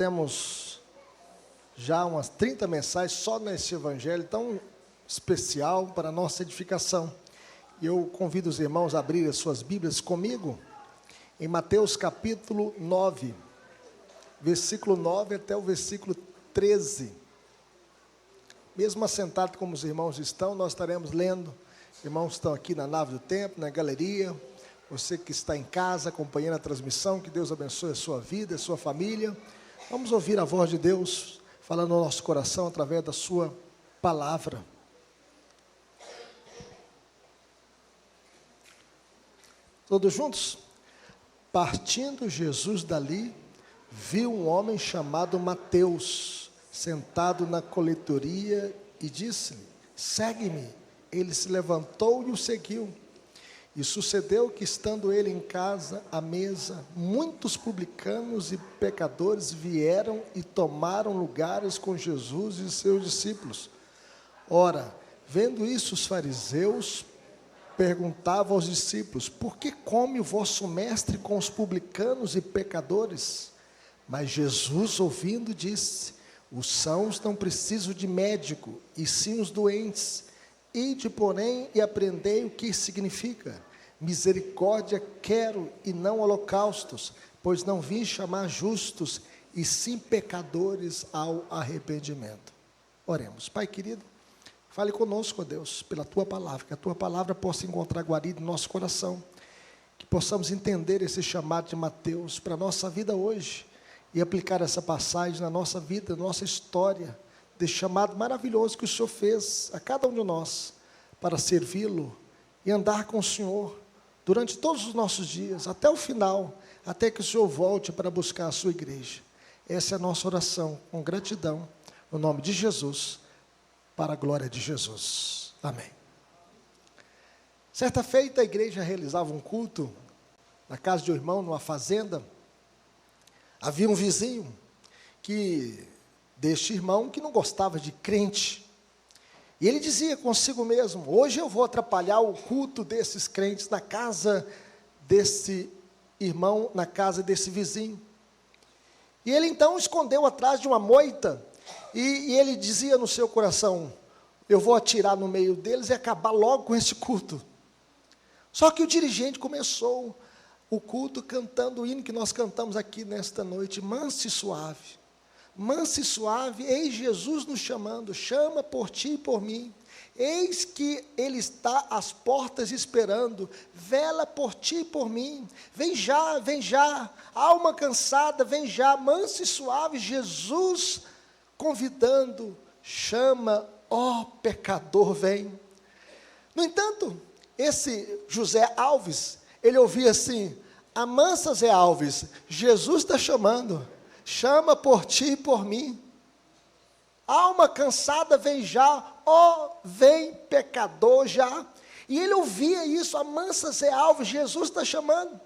Temos já umas 30 mensagens só nesse evangelho tão especial para a nossa edificação. E eu convido os irmãos a abrirem as suas Bíblias comigo em Mateus capítulo 9, versículo 9 até o versículo 13. Mesmo assentado como os irmãos estão, nós estaremos lendo. Os irmãos estão aqui na nave do templo, na galeria. Você que está em casa acompanhando a transmissão, que Deus abençoe a sua vida, a sua família. Vamos ouvir a voz de Deus falando no nosso coração através da sua palavra. Todos juntos? Partindo Jesus dali, viu um homem chamado Mateus, sentado na coletoria, e disse-lhe: segue-me. Ele se levantou e o seguiu. E sucedeu que, estando ele em casa, à mesa, muitos publicanos e pecadores vieram e tomaram lugares com Jesus e seus discípulos. Ora, vendo isso, os fariseus perguntavam aos discípulos: por que come o vosso mestre com os publicanos e pecadores? Mas Jesus, ouvindo, disse: os sãos não precisam de médico, e sim os doentes. Ide, porém, e aprendei o que significa: misericórdia quero e não holocaustos, pois não vim chamar justos, e sim pecadores ao arrependimento. Oremos. Pai querido, fale conosco, ó Deus, pela Tua palavra, que a Tua palavra possa encontrar guarida no nosso coração, que possamos entender esse chamado de Mateus para a nossa vida hoje, e aplicar essa passagem na nossa vida, na nossa história, desse chamado maravilhoso que o Senhor fez a cada um de nós, para servi-lo e andar com o Senhor, durante todos os nossos dias, até o final, até que o Senhor volte para buscar a sua igreja. Essa é a nossa oração, com gratidão, no nome de Jesus, para a glória de Jesus. Amém. Certa feita, a igreja realizava um culto, na casa de um irmão, numa fazenda. Havia um vizinho, deste irmão, que não gostava de crente. E ele dizia consigo mesmo: hoje eu vou atrapalhar o culto desses crentes na casa desse irmão, na casa desse vizinho. E ele então escondeu atrás de uma moita, e ele dizia no seu coração: eu vou atirar no meio deles e acabar logo com esse culto. Só que o dirigente começou o culto cantando o hino que nós cantamos aqui nesta noite: manso e suave. Manso e suave, eis Jesus nos chamando, chama por ti e por mim. Eis que Ele está às portas esperando, vela por ti e por mim. Vem já, alma cansada, vem já, manso e suave, Jesus convidando, chama, ó pecador, vem. No entanto, esse José Alves, ele ouvia assim: amansa, Zé Alves, Jesus está chamando, chama por ti e por mim. Alma cansada, vem já, ó, vem pecador já. E ele ouvia isso: amansa, Zé Alves, Jesus está chamando.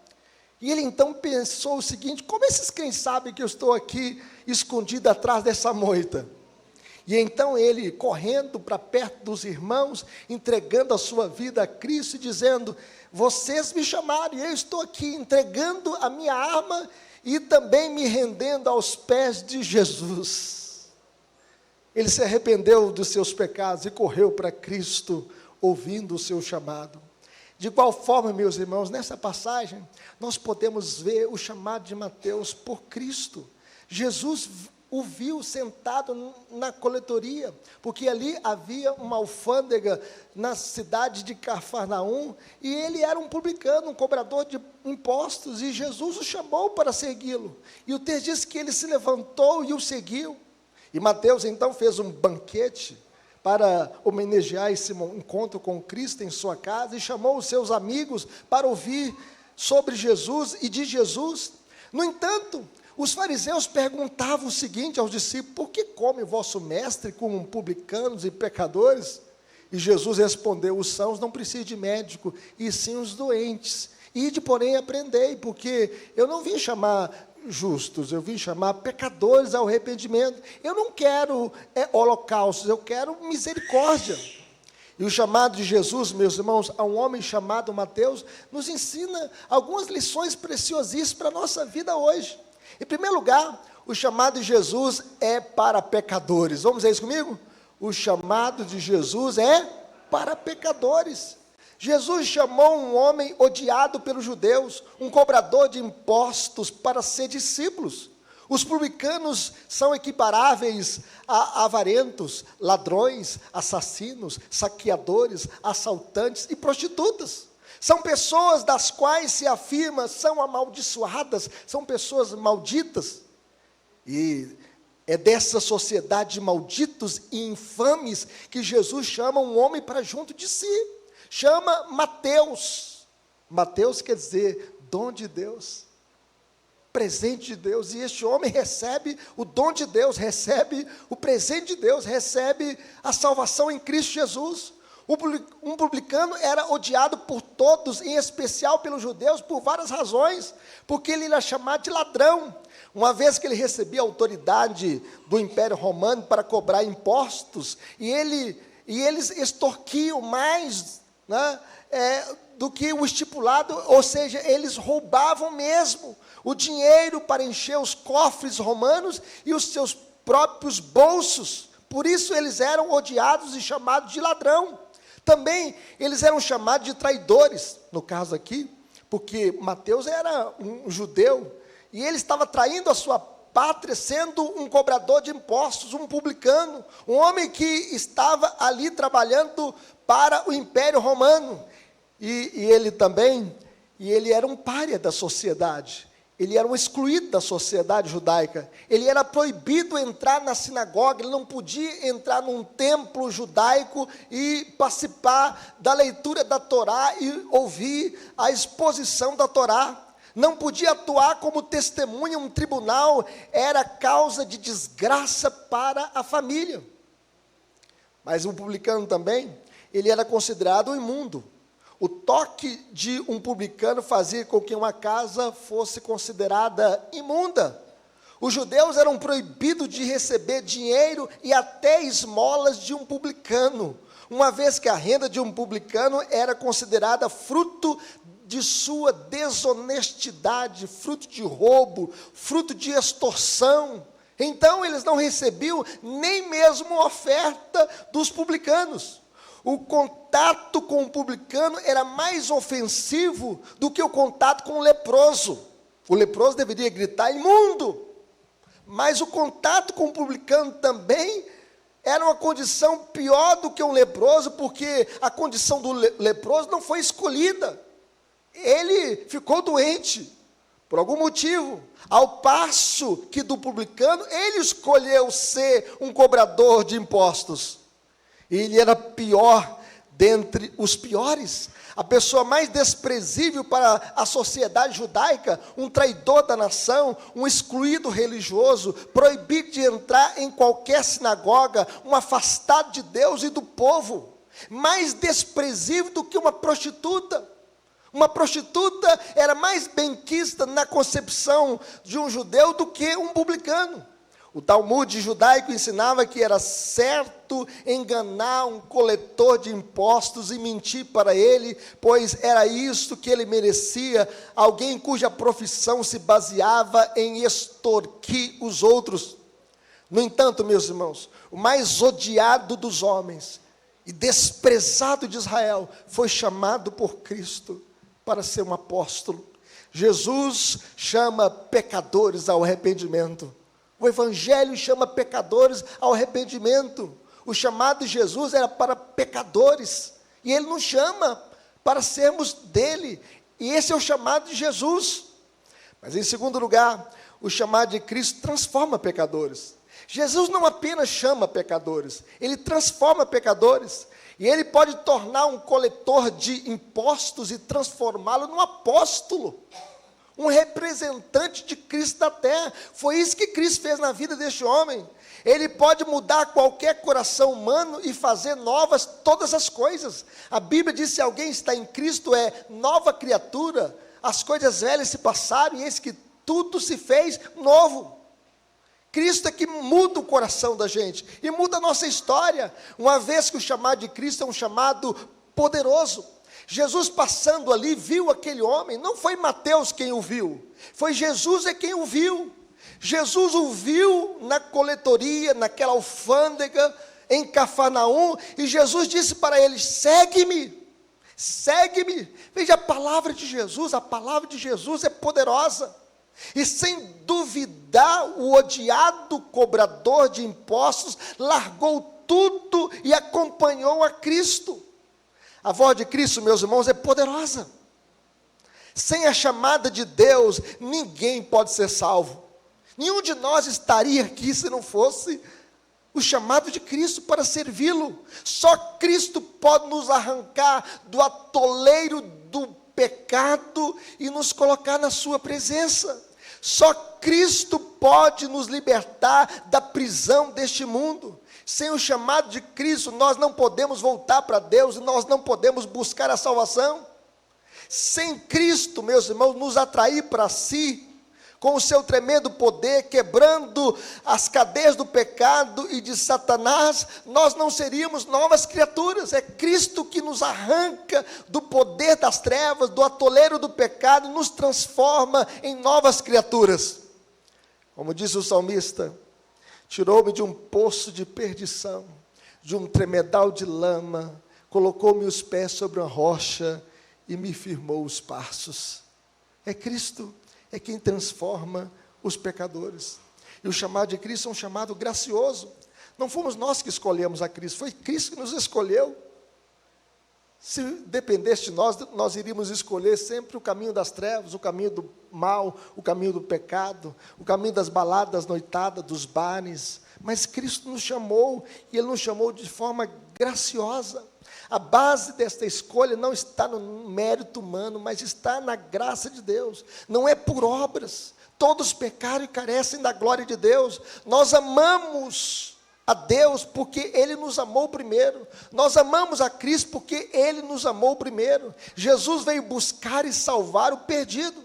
E ele então pensou o seguinte: como esses crentes sabem que eu estou aqui escondido atrás dessa moita? E então ele, correndo para perto dos irmãos, entregando a sua vida a Cristo, dizendo: vocês me chamaram, e eu estou aqui entregando a minha arma e também me rendendo aos pés de Jesus. Ele se arrependeu dos seus pecados e correu para Cristo, ouvindo o seu chamado. De igual forma, meus irmãos, nessa passagem, nós podemos ver o chamado de Mateus por Cristo. Jesus o viu sentado na coletoria, porque ali havia uma alfândega na cidade de Cafarnaum, e ele era um publicano, um cobrador de impostos, e Jesus o chamou para segui-lo. E o texto diz que ele se levantou e o seguiu. E Mateus então fez um banquete para homenagear esse encontro com Cristo em sua casa, e chamou os seus amigos para ouvir sobre Jesus e de Jesus. No entanto, os fariseus perguntavam o seguinte aos discípulos: por que come o vosso mestre com publicanos e pecadores? E Jesus respondeu: os sãos não precisam de médico, e sim os doentes. Ide, porém, aprendei, porque eu não vim chamar justos, eu vim chamar pecadores ao arrependimento. Eu não quero holocaustos, eu quero misericórdia. E o chamado de Jesus, meus irmãos, a um homem chamado Mateus, nos ensina algumas lições preciosíssimas para a nossa vida hoje. Em primeiro lugar, O chamado de Jesus é para pecadores. Vamos dizer isso comigo? O chamado de Jesus é para pecadores. Jesus chamou um homem odiado pelos judeus, um cobrador de impostos, para ser discípulos. Os publicanos são equiparáveis a avarentos, ladrões, assassinos, saqueadores, assaltantes e prostitutas. São pessoas das quais se afirma são amaldiçoadas, são pessoas malditas. E é dessa sociedade de malditos e infames que Jesus chama um homem para junto de si. Chama Mateus. Mateus quer dizer dom de Deus, presente de Deus. E este homem recebe o dom de Deus, recebe o presente de Deus, recebe a salvação em Cristo Jesus. Um publicano era odiado por todos, em especial pelos judeus, por várias razões, porque ele era chamado de ladrão. Uma vez que ele recebia a autoridade do Império Romano para cobrar impostos, e eles extorquiam mais, né, do que o estipulado, ou seja, eles roubavam mesmo o dinheiro para encher os cofres romanos e os seus próprios bolsos. Por isso eles eram odiados e chamados de ladrão. Também eles eram chamados de traidores, no caso aqui, porque Mateus era um judeu, e ele estava traindo a sua pátria, sendo um cobrador de impostos, um publicano, um homem que estava ali trabalhando para o Império Romano. E ele era um pária da sociedade. Ele era um excluído da sociedade judaica. Ele era proibido entrar na sinagoga, ele não podia entrar num templo judaico e participar da leitura da Torá e ouvir a exposição da Torá. Não podia atuar como testemunha em um tribunal, era causa de desgraça para a família. Mas o publicano também, ele era considerado um imundo. O toque de um publicano fazia com que uma casa fosse considerada imunda. Os judeus eram proibidos de receber dinheiro e até esmolas de um publicano, uma vez que a renda de um publicano era considerada fruto de sua desonestidade, fruto de roubo, fruto de extorsão. Então eles não recebiam nem mesmo oferta dos publicanos. O contato com o publicano era mais ofensivo do que o contato com o leproso. O leproso deveria gritar imundo, mas o contato com o publicano também era uma condição pior do que um leproso, porque a condição do leproso não foi escolhida. Ele ficou doente, por algum motivo, ao passo que do publicano, ele escolheu ser um cobrador de impostos. E ele era pior dentre os piores, a pessoa mais desprezível para a sociedade judaica, um traidor da nação, um excluído religioso, proibido de entrar em qualquer sinagoga, um afastado de Deus e do povo, mais desprezível do que uma prostituta. Uma prostituta era mais benquista na concepção de um judeu do que um publicano. O Talmud judaico ensinava que era certo enganar um coletor de impostos e mentir para ele, pois era isto que ele merecia, alguém cuja profissão se baseava em extorquir os outros. No entanto, meus irmãos, o mais odiado dos homens e desprezado de Israel foi chamado por Cristo para ser um apóstolo. Jesus chama pecadores ao arrependimento. O Evangelho chama pecadores ao arrependimento. O chamado de Jesus era para pecadores. E Ele nos chama para sermos dele. E esse é o chamado de Jesus. Mas em segundo lugar, o chamado de Cristo transforma pecadores. Jesus não apenas chama pecadores, Ele transforma pecadores. E Ele pode tornar um coletor de impostos e transformá-lo num apóstolo, um representante de Cristo da terra. Foi isso que Cristo fez na vida deste homem. Ele pode mudar qualquer coração humano e fazer novas todas as coisas. A Bíblia diz que se alguém está em Cristo é nova criatura, as coisas velhas se passaram e eis que tudo se fez novo. Cristo é que muda o coração da gente e muda a nossa história, uma vez que o chamado de Cristo é um chamado poderoso. Jesus passando ali viu aquele homem, não foi Mateus quem o viu, foi Jesus quem o viu. Jesus o viu na coletoria, naquela alfândega, em Cafarnaum, e Jesus disse para ele: segue-me, segue-me. Veja, a palavra de Jesus é poderosa, e sem duvidar, o odiado cobrador de impostos largou tudo e acompanhou a Cristo. A voz de Cristo, meus irmãos, é poderosa. Sem a chamada de Deus, ninguém pode ser salvo. Nenhum de nós estaria aqui se não fosse o chamado de Cristo para servi-lo. Só Cristo pode nos arrancar do atoleiro do pecado e nos colocar na sua presença. Só Cristo pode nos libertar da prisão deste mundo. Sem o chamado de Cristo, nós não podemos voltar para Deus, e nós não podemos buscar a salvação. Sem Cristo, meus irmãos, nos atrair para si, com o seu tremendo poder, quebrando as cadeias do pecado e de Satanás, nós não seríamos novas criaturas. É Cristo que nos arranca do poder das trevas, do atoleiro do pecado, e nos transforma em novas criaturas. Como disse o salmista: tirou-me de um poço de perdição, de um tremedal de lama, colocou-me os pés sobre uma rocha e me firmou os passos. É Cristo, é quem transforma os pecadores. E o chamado de Cristo é um chamado gracioso. Não fomos nós que escolhemos a Cristo, foi Cristo que nos escolheu. Se dependesse de nós, nós iríamos escolher sempre o caminho das trevas, o caminho do mal, o caminho do pecado, o caminho das baladas, noitadas, dos bares. Mas Cristo nos chamou, e Ele nos chamou de forma graciosa. A base desta escolha não está no mérito humano, mas está na graça de Deus. Não é por obras. Todos pecaram e carecem da glória de Deus. Nós amamos a Deus porque Ele nos amou primeiro. Nós amamos a Cristo porque Ele nos amou primeiro. Jesus veio buscar e salvar o perdido.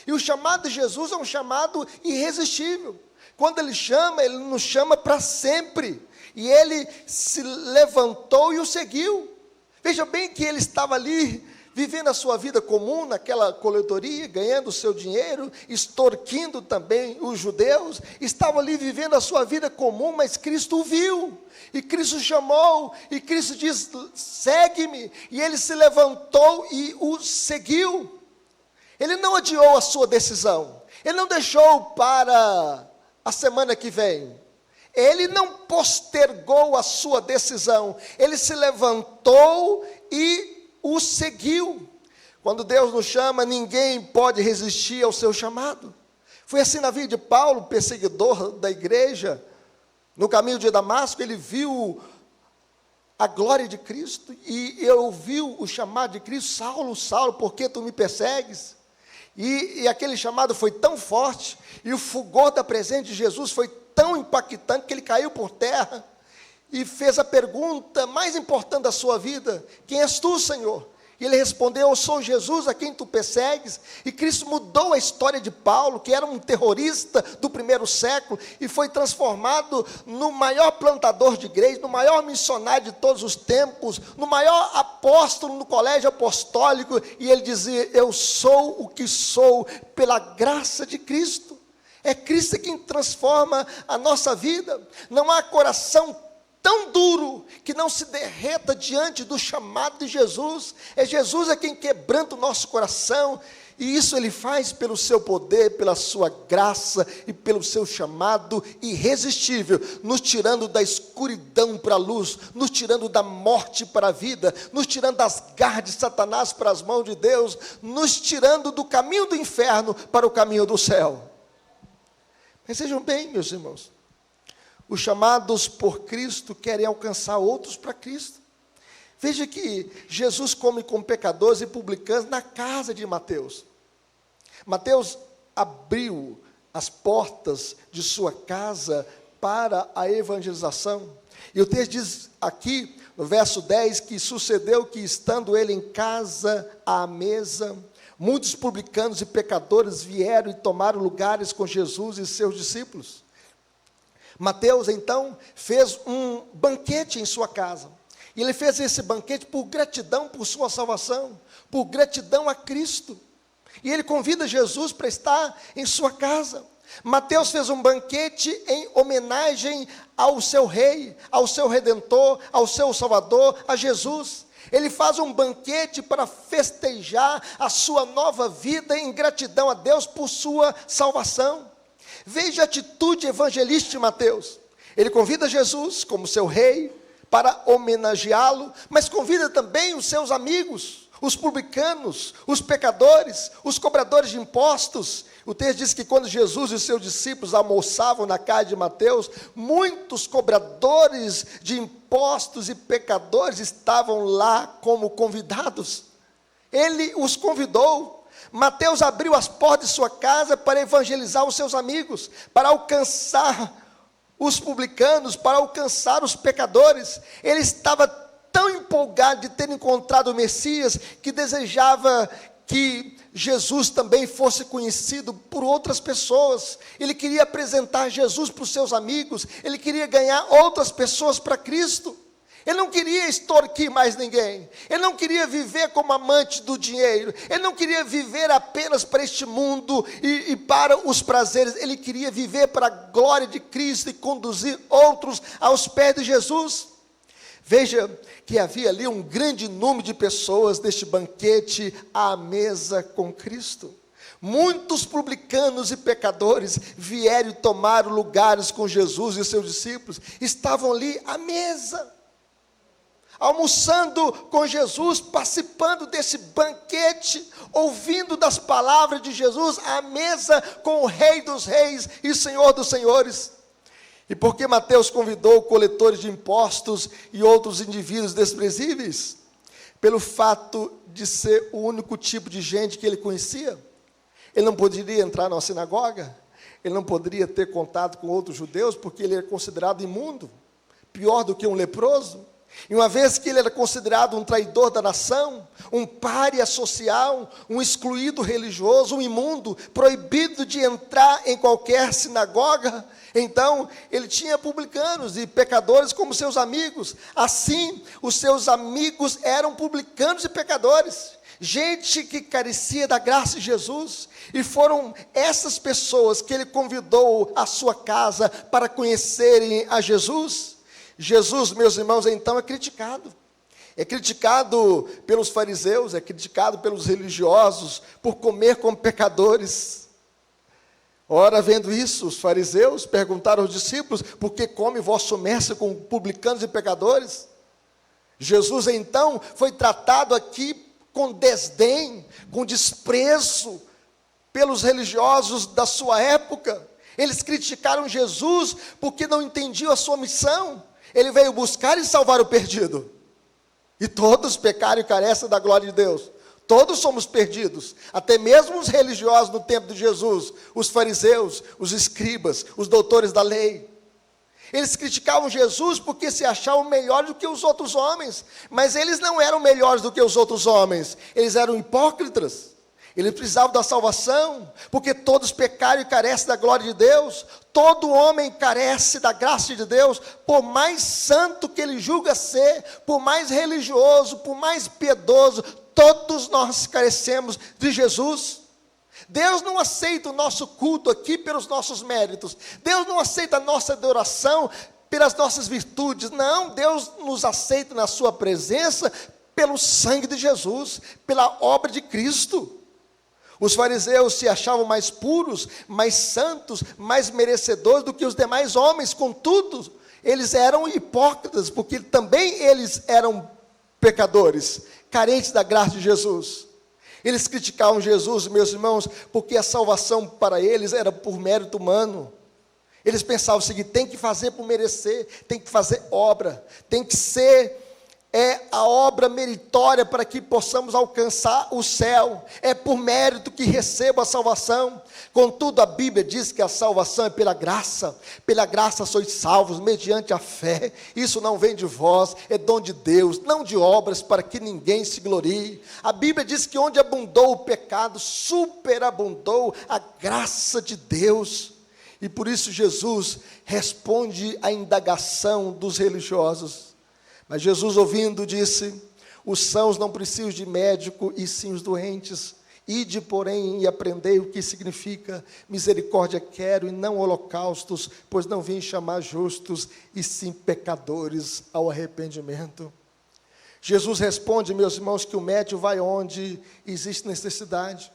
E o chamado de Jesus é um chamado irresistível. Quando Ele chama, Ele nos chama para sempre. E Ele se levantou e o seguiu. Veja bem que Ele estava ali, vivendo a sua vida comum, naquela coletoria, ganhando o seu dinheiro, extorquindo também os judeus. Estava ali vivendo a sua vida comum, mas Cristo o viu. E Cristo chamou, e Cristo diz: segue-me. E Ele se levantou e o seguiu. Ele não adiou a sua decisão. Ele não deixou para a semana que vem. Ele não postergou a sua decisão. Ele se levantou e o seguiu. Quando Deus nos chama, ninguém pode resistir ao seu chamado. Foi assim na vida de Paulo, perseguidor da igreja. No caminho de Damasco, ele viu a glória de Cristo e ouviu o chamado de Cristo: Saulo, Saulo, por que tu me persegues? E aquele chamado foi tão forte, e o fulgor da presença de Jesus foi tão impactante, que ele caiu por terra e fez a pergunta mais importante da sua vida: quem és tu, Senhor? E ele respondeu: eu sou Jesus a quem tu persegues. E Cristo mudou a história de Paulo, que era um terrorista do primeiro século, e foi transformado no maior plantador de igreja, no maior missionário de todos os tempos, no maior apóstolo no colégio apostólico. E ele dizia: eu sou o que sou pela graça de Cristo. É Cristo quem transforma a nossa vida. Não há coração tão duro que não se derreta diante do chamado de Jesus. É Jesus quem quebranta o nosso coração, e isso Ele faz pelo seu poder, pela sua graça e pelo seu chamado irresistível, nos tirando da escuridão para a luz, nos tirando da morte para a vida, nos tirando das garras de Satanás para as mãos de Deus, nos tirando do caminho do inferno para o caminho do céu. Mas vejam bem, meus irmãos, os chamados por Cristo querem alcançar outros para Cristo. Veja que Jesus come com pecadores e publicanos na casa de Mateus. Mateus abriu as portas de sua casa para a evangelização. E o texto diz aqui, no verso 10, que sucedeu que, estando ele em casa à mesa, muitos publicanos e pecadores vieram e tomaram lugares com Jesus e seus discípulos. Mateus, então, fez um banquete em sua casa. E ele fez esse banquete por gratidão por sua salvação, por gratidão a Cristo. E ele convida Jesus para estar em sua casa. Mateus fez um banquete em homenagem ao seu rei, ao seu redentor, ao seu salvador, a Jesus. Ele faz um banquete para festejar a sua nova vida em gratidão a Deus por sua salvação. Veja a atitude evangelística de Mateus. Ele convida Jesus como seu rei para homenageá-lo, mas convida também os seus amigos, os publicanos, os pecadores, os cobradores de impostos. O texto diz que quando Jesus e os seus discípulos almoçavam na casa de Mateus, muitos cobradores de impostos e pecadores estavam lá como convidados. Ele os convidou. Mateus abriu as portas de sua casa para evangelizar os seus amigos, para alcançar os publicanos, para alcançar os pecadores. Ele estava tão empolgado de ter encontrado o Messias, que desejava que Jesus também fosse conhecido por outras pessoas. Ele queria apresentar Jesus para os seus amigos, ele queria ganhar outras pessoas para Cristo. Ele não queria extorquir mais ninguém, ele não queria viver como amante do dinheiro, ele não queria viver apenas para este mundo e para os prazeres, ele queria viver para a glória de Cristo e conduzir outros aos pés de Jesus. Veja que havia ali um grande número de pessoas neste banquete à mesa com Cristo. Muitos publicanos e pecadores vieram e tomaram lugares com Jesus e seus discípulos, estavam ali à mesa, almoçando com Jesus, participando desse banquete, ouvindo das palavras de Jesus, à mesa com o Rei dos Reis e Senhor dos Senhores. E por que Mateus convidou coletores de impostos e outros indivíduos desprezíveis? Pelo fato de ser o único tipo de gente que ele conhecia. Ele não poderia entrar na sinagoga, ele não poderia ter contato com outros judeus, porque ele era considerado imundo, pior do que um leproso. E uma vez que ele era considerado um traidor da nação, um pária social, um excluído religioso, um imundo, proibido de entrar em qualquer sinagoga, então ele tinha publicanos e pecadores como seus amigos. Assim, os seus amigos eram publicanos e pecadores, gente que carecia da graça de Jesus, e foram essas pessoas que ele convidou à sua casa para conhecerem a Jesus. Jesus, meus irmãos, então é criticado pelos fariseus, é criticado pelos religiosos, por comer com pecadores. Ora, vendo isso, os fariseus perguntaram aos discípulos: por que come vosso mestre com publicanos e pecadores? Jesus, então, foi tratado aqui com desdém, com desprezo, pelos religiosos da sua época. Eles criticaram Jesus porque não entendiam a sua missão. Ele veio buscar e salvar o perdido. E todos pecaram e carecem da glória de Deus. Todos somos perdidos. Até mesmo os religiosos no tempo de Jesus, os fariseus, os escribas, os doutores da lei. Eles criticavam Jesus porque se achavam melhores do que os outros homens. Mas eles não eram melhores do que os outros homens. Eles eram hipócritas. Eles precisavam da salvação, porque todos pecaram e carecem da glória de Deus. Todo homem carece da graça de Deus, por mais santo que ele julga ser, por mais religioso, por mais piedoso, todos nós carecemos de Jesus. Deus não aceita o nosso culto aqui pelos nossos méritos. Deus não aceita a nossa adoração pelas nossas virtudes. Não, Deus nos aceita na sua presença pelo sangue de Jesus, pela obra de Cristo. Os fariseus se achavam mais puros, mais santos, mais merecedores do que os demais homens. Contudo, eles eram hipócritas, porque também eles eram pecadores, carentes da graça de Jesus. Eles criticavam Jesus, meus irmãos, porque a salvação para eles era por mérito humano. Eles pensavam o seguinte: tem que fazer por merecer, tem que fazer obra, tem que ser a obra meritória para que possamos alcançar o céu. É por mérito que recebo a salvação. Contudo, a Bíblia diz que a salvação é pela graça sois salvos, mediante a fé. Isso não vem de vós, é dom de Deus, não de obras, para que ninguém se glorie. A Bíblia diz que onde abundou o pecado, superabundou a graça de Deus. E por isso Jesus responde à indagação dos religiosos. Mas Jesus, ouvindo, disse: os sãos não precisam de médico, e sim os doentes. Ide, porém, e aprendei o que significa misericórdia quero e não holocaustos, pois não vim chamar justos, e sim pecadores ao arrependimento. Jesus responde, meus irmãos, que o médico vai onde existe necessidade,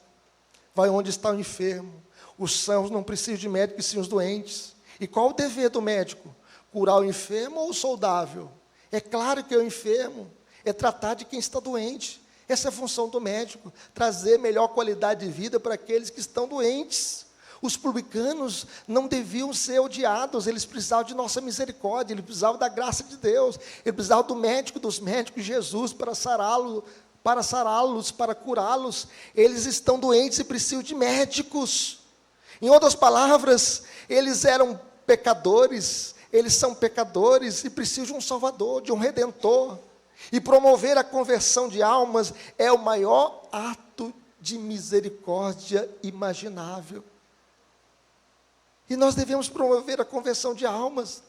vai onde está o enfermo. Os sãos não precisam de médico, e sim os doentes. E qual o dever do médico? Curar o enfermo ou o saudável? É claro que é o enfermo, é tratar de quem está doente. Essa é a função do médico, trazer melhor qualidade de vida para aqueles que estão doentes. Os publicanos não deviam ser odiados, eles precisavam de nossa misericórdia, eles precisavam da graça de Deus, eles precisavam do médico dos médicos, Jesus, para sará-los, para curá-los. Eles estão doentes e precisam de médicos. Em outras palavras, eles eram pecadores, eles são pecadores e precisam de um Salvador, de um Redentor. E promover a conversão de almas é o maior ato de misericórdia imaginável. E nós devemos promover a conversão de almas,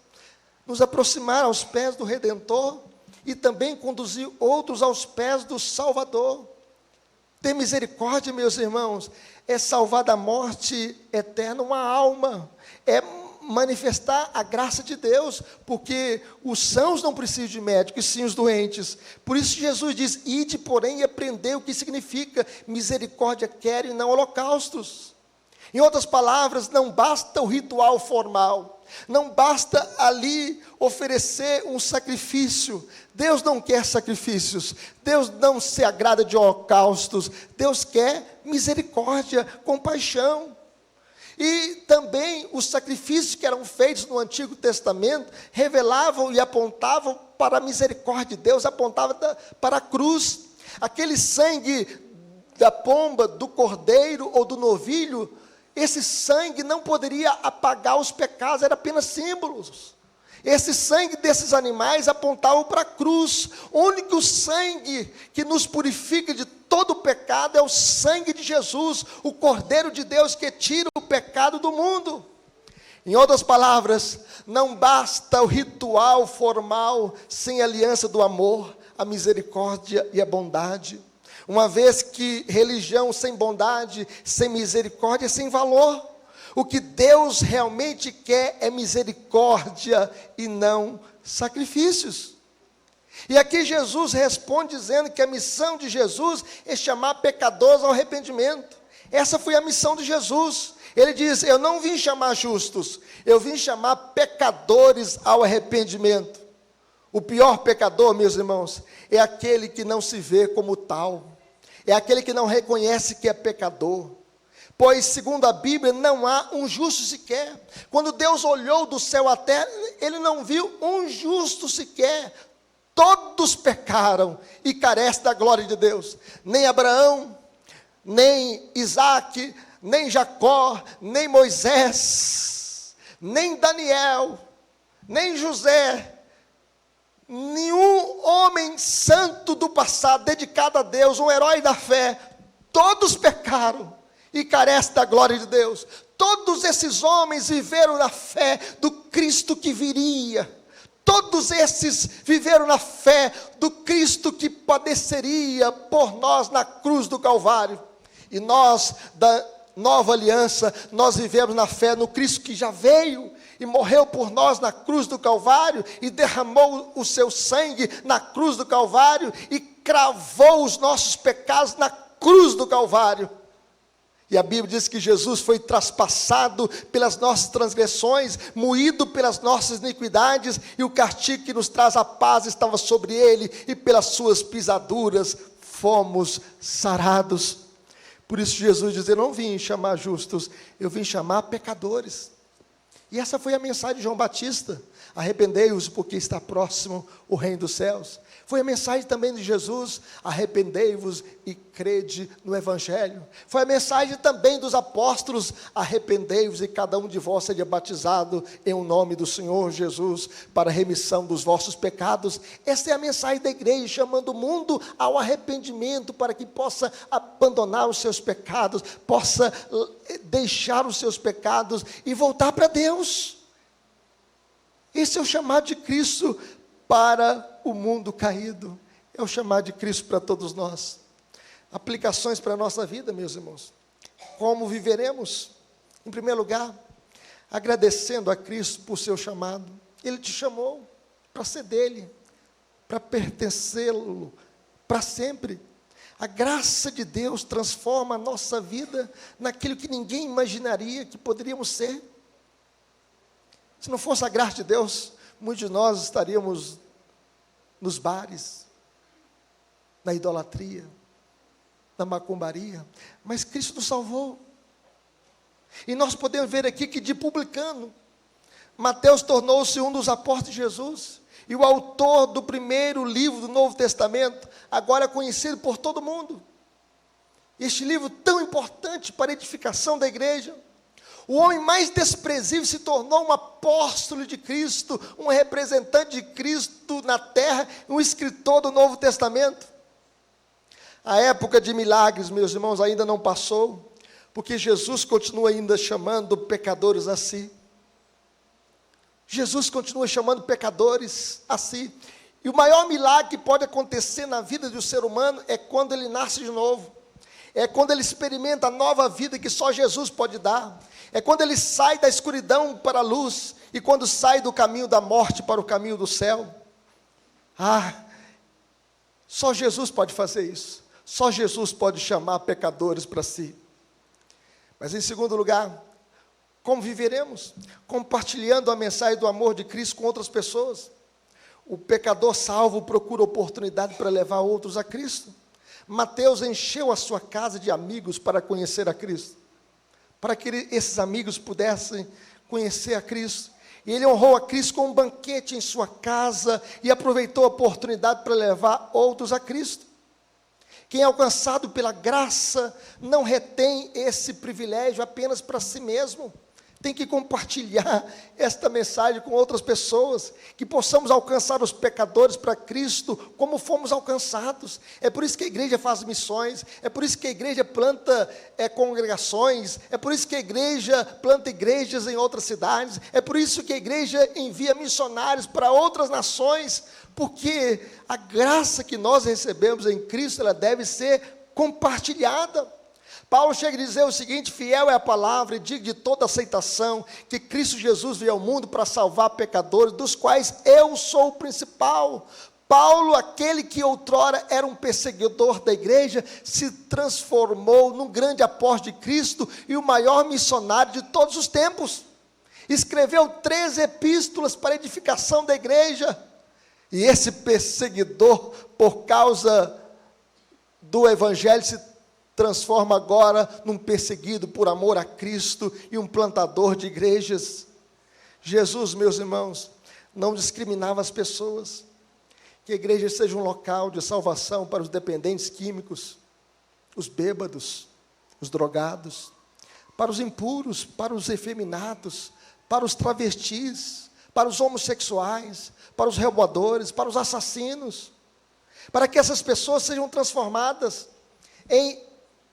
nos aproximar aos pés do Redentor e também conduzir outros aos pés do Salvador. Ter misericórdia, meus irmãos, é salvar da morte eterna uma alma, é manifestar a graça de Deus, porque os sãos não precisam de médico, e sim os doentes. Por isso Jesus diz, ide, porém, e aprendei o que significa misericórdia quero e não holocaustos. Em outras palavras, não basta o ritual formal, não basta ali oferecer um sacrifício. Deus não quer sacrifícios, Deus não se agrada de holocaustos, Deus quer misericórdia, compaixão. E também os sacrifícios que eram feitos no Antigo Testamento revelavam e apontavam para a misericórdia de Deus, apontavam para a cruz. Aquele sangue da pomba, do cordeiro ou do novilho, esse sangue não poderia apagar os pecados, era apenas símbolos. Esse sangue desses animais apontava para a cruz. O único sangue que nos purifica de todo o pecado é o sangue de Jesus, o Cordeiro de Deus que tira o pecado do mundo. Em outras palavras, não basta o ritual formal sem a aliança do amor, a misericórdia e a bondade. Uma vez que religião sem bondade, sem misericórdia, sem valor. O que Deus realmente quer é misericórdia e não sacrifícios. E aqui Jesus responde dizendo que a missão de Jesus é chamar pecadores ao arrependimento. Essa foi a missão de Jesus. Ele diz, eu não vim chamar justos, eu vim chamar pecadores ao arrependimento. O pior pecador, meus irmãos, é aquele que não se vê como tal. É aquele que não reconhece que é pecador. Pois, segundo a Bíblia, não há um justo sequer. Quando Deus olhou do céu à terra, Ele não viu um justo sequer. Todos pecaram e carecem da glória de Deus. Nem Abraão, nem Isaac, nem Jacó, nem Moisés, nem Daniel, nem José, nenhum homem santo do passado, dedicado a Deus, um herói da fé, todos pecaram e carece da glória de Deus. Todos esses homens viveram na fé do Cristo que viria. Todos esses viveram na fé do Cristo que padeceria por nós na cruz do Calvário. E nós, da nova aliança, nós vivemos na fé no Cristo que já veio e morreu por nós na cruz do Calvário e derramou o seu sangue na cruz do Calvário e cravou os nossos pecados na cruz do Calvário. E a Bíblia diz que Jesus foi traspassado pelas nossas transgressões, moído pelas nossas iniquidades, e o castigo que nos traz a paz estava sobre ele, e pelas suas pisaduras fomos sarados. Por isso Jesus diz, eu não vim chamar justos, eu vim chamar pecadores. E essa foi a mensagem de João Batista, arrependei-vos porque está próximo o reino dos céus. Foi a mensagem também de Jesus, arrependei-vos e crede no Evangelho. Foi a mensagem também dos apóstolos, arrependei-vos e cada um de vós seja batizado em o nome do Senhor Jesus, para a remissão dos vossos pecados. Essa é a mensagem da igreja, chamando o mundo ao arrependimento, para que possa abandonar os seus pecados, possa deixar os seus pecados e voltar para Deus. Esse é o chamado de Cristo para o mundo caído, é o chamado de Cristo para todos nós. Aplicações para a nossa vida, meus irmãos. Como viveremos? Em primeiro lugar, agradecendo a Cristo por seu chamado. Ele te chamou para ser dele, para pertencê-lo para sempre. A graça de Deus transforma a nossa vida naquilo que ninguém imaginaria que poderíamos ser. Se não fosse a graça de Deus, muitos de nós estaríamos nos bares, na idolatria, na macumbaria, mas Cristo nos salvou. E nós podemos ver aqui que de publicano, Mateus tornou-se um dos apóstolos de Jesus, e o autor do primeiro livro do Novo Testamento, agora é conhecido por todo mundo. Este livro tão importante para a edificação da igreja, o homem mais desprezível se tornou um apóstolo de Cristo, um representante de Cristo na terra, um escritor do Novo Testamento. A época de milagres, meus irmãos, ainda não passou, porque Jesus continua ainda chamando pecadores a si. Jesus continua chamando pecadores a si. E o maior milagre que pode acontecer na vida do ser humano é quando ele nasce de novo. É quando ele experimenta a nova vida que só Jesus pode dar. É quando ele sai da escuridão para a luz. E quando sai do caminho da morte para o caminho do céu. Só Jesus pode fazer isso. Só Jesus pode chamar pecadores para si. Mas em segundo lugar, como viveremos? Compartilhando a mensagem do amor de Cristo com outras pessoas. O pecador salvo procura oportunidade para levar outros a Cristo. Mateus encheu a sua casa de amigos para conhecer a Cristo, para que esses amigos pudessem conhecer a Cristo. E ele honrou a Cristo com um banquete em sua casa e aproveitou a oportunidade para levar outros a Cristo. Quem é alcançado pela graça não retém esse privilégio apenas para si mesmo. Tem que compartilhar esta mensagem com outras pessoas, que possamos alcançar os pecadores para Cristo, como fomos alcançados. É por isso que a igreja faz missões, é por isso que a igreja planta congregações, é por isso que a igreja planta igrejas em outras cidades, é por isso que a igreja envia missionários para outras nações, porque a graça que nós recebemos em Cristo, ela deve ser compartilhada. Paulo chega a dizer o seguinte: fiel é a palavra e digno de toda aceitação, que Cristo Jesus veio ao mundo para salvar pecadores, dos quais eu sou o principal. Paulo, aquele que outrora era um perseguidor da igreja, se transformou num grande apóstolo de Cristo e o maior missionário de todos os tempos. Escreveu 13 epístolas para a edificação da igreja. E esse perseguidor, por causa do evangelho, se transforma agora num perseguido por amor a Cristo e um plantador de igrejas. Jesus, meus irmãos, não discriminava as pessoas. Que a igreja seja um local de salvação para os dependentes químicos, os bêbados, os drogados, para os impuros, para os efeminados, para os travestis, para os homossexuais, para os roubadores, para os assassinos, para que essas pessoas sejam transformadas em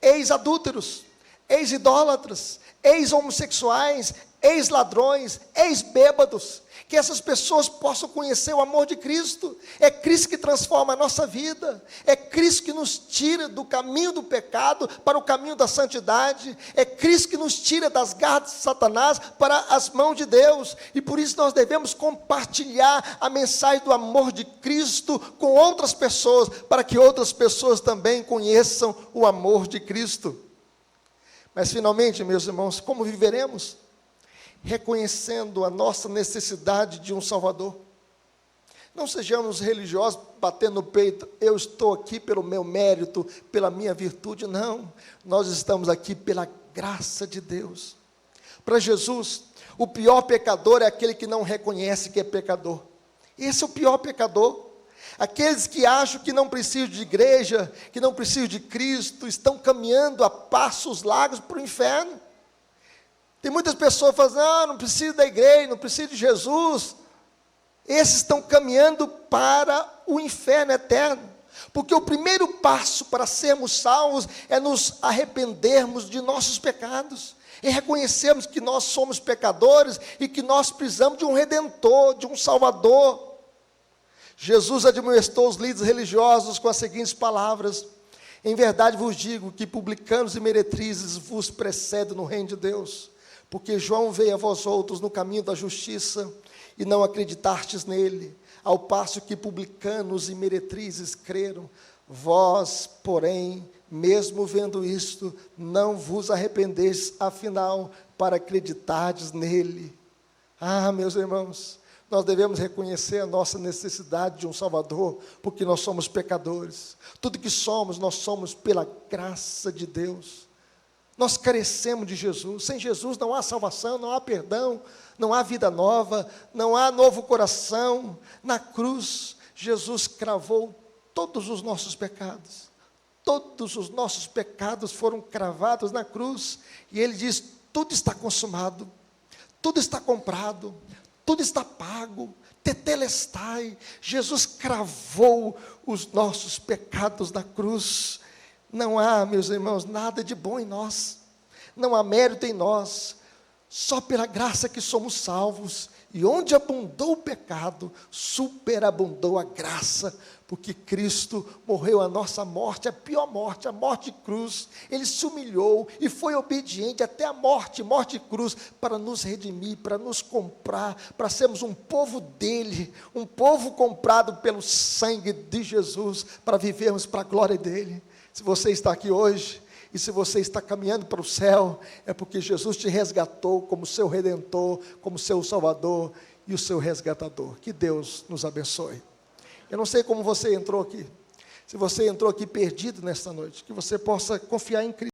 ex-adúlteros, ex-idólatras, ex-homossexuais, ex-ladrões, ex-bêbados, que essas pessoas possam conhecer o amor de Cristo. É Cristo que transforma a nossa vida, é Cristo que nos tira do caminho do pecado para o caminho da santidade, é Cristo que nos tira das garras de Satanás para as mãos de Deus, e por isso nós devemos compartilhar a mensagem do amor de Cristo com outras pessoas, para que outras pessoas também conheçam o amor de Cristo. Mas finalmente, meus irmãos, como viveremos? Reconhecendo a nossa necessidade de um Salvador. Não sejamos religiosos batendo no peito: eu estou aqui pelo meu mérito, pela minha virtude. Não, nós estamos aqui pela graça de Deus. Para Jesus, o pior pecador é aquele que não reconhece que é pecador. Esse é o pior pecador. Aqueles que acham que não precisam de igreja, que não precisam de Cristo, estão caminhando a passos largos para o inferno. Tem muitas pessoas que falam: não preciso da igreja, não preciso de Jesus. Esses estão caminhando para o inferno eterno. Porque o primeiro passo para sermos salvos é nos arrependermos de nossos pecados. E reconhecermos que nós somos pecadores e que nós precisamos de um Redentor, de um Salvador. Jesus admoestou os líderes religiosos com as seguintes palavras: Em verdade vos digo que publicanos e meretrizes vos precedem no reino de Deus, porque João veio a vós outros no caminho da justiça, e não acreditastes nele, ao passo que publicanos e meretrizes creram. Vós, porém, mesmo vendo isto, não vos arrependestes, afinal, para acreditardes nele. Ah, meus irmãos, nós devemos reconhecer a nossa necessidade de um Salvador, porque nós somos pecadores. Tudo que somos, nós somos pela graça de Deus. Nós carecemos de Jesus. Sem Jesus não há salvação, não há perdão, não há vida nova, não há novo coração. Na cruz, Jesus cravou todos os nossos pecados. Todos os nossos pecados foram cravados na cruz. E Ele diz, tudo está consumado, tudo está comprado, tudo está pago, tetelestai. Jesus cravou os nossos pecados na cruz. Não há, meus irmãos, nada de bom em nós, não há mérito em nós, só pela graça que somos salvos. E onde abundou o pecado, superabundou a graça, porque Cristo morreu a nossa morte, a pior morte, a morte de cruz. Ele se humilhou e foi obediente até a morte, morte de cruz, para nos redimir, para nos comprar, para sermos um povo dele, um povo comprado pelo sangue de Jesus, para vivermos para a glória dele. Se você está aqui hoje, e se você está caminhando para o céu, é porque Jesus te resgatou como seu Redentor, como seu Salvador e o seu resgatador. Que Deus nos abençoe. Eu não sei como você entrou aqui, se você entrou aqui perdido nesta noite, que você possa confiar em Cristo.